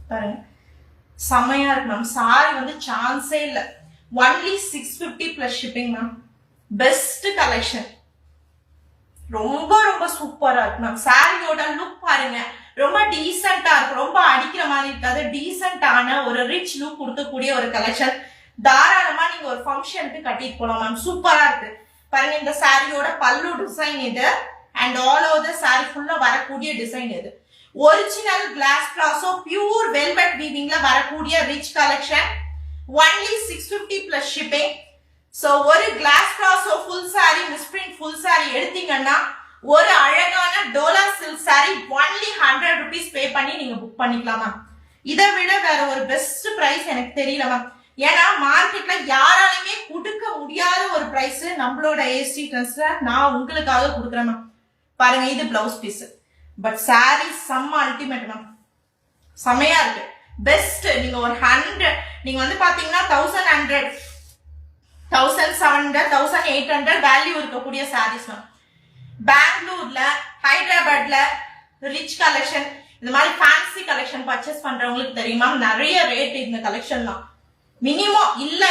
பாருங்க செமையா இருக்கு மேம். சாரி வந்து சான்ஸே இல்ல. Only 650 plus shipping ma'am. Best collection. ரொம்ப ரொம்ப சூப்பரா இருக்கு மேம். சாரியோட லுக் பாருங்க, ரொம்ப டீசென்டா இருக்கு. ரொம்ப அடிக்கிற மாதிரி இருக்காது. டீசென்டான ஒரு ரிச் லுக் கொடுக்கக்கூடிய ஒரு கலெக்ஷன். தாராளமா நீங்க ஒரு ஃபங்க்ஷனுக்கு கட்டிட்டு போலாம் மேம். சூப்பரா இருக்கு பாருங்க. இந்த சாரியோட பல்லு டிசைன் இது and all over the sari ஃபுல்லா வரக்கூடிய டிசைன் இது. Original glass palazzo pure velvet வீவிங்ல வரக்கூடிய rich collection. Only 650 plus shipping. So ஒரு glass palazzo full sari misprint full sari எடுத்தீங்கன்னா ஒரு அழகான டோலா silk sari only 100 rupees pay பண்ணி நீங்க புக் பண்ணிக்கலாமா. இதை விட வேற ஒரு பெஸ்ட் பிரைஸ் எனக்கு தெரியல மேம். ஏன்னா மார்க்கெட்ல யாராலுமே கொடுக்க முடியாத ஒரு பிரைஸ் நம்மளோட ஏஎஸ்டி ட்ரெஸ்ல நான் உங்களுக்காக கொடுக்குறேன் மேம். பாருங்க இது பிளவுஸ் பீஸ். பட் சாரி செம்ம அல்டிமேட் மேம். செமையா இருக்கு. பெஸ்ட். நீங்க ஒரு 100 நீங்க வந்து பாத்தீங்கன்னா 1100 1700 1800 வேல்யூ இருக்கக்கூடிய சாரீஸ் மேம். பெங்களூர்ல ஹைதராபாத்ல ரிச் கலெக்ஷன் இந்த மாதிரி ஃபேன்சி கலெக்ஷன் பர்ச்சேஸ் பண்றவங்களுக்கு தெரியுமா நிறைய ரேட் இந்த கலெக்ஷன்லாம். மினிமம் இல்ல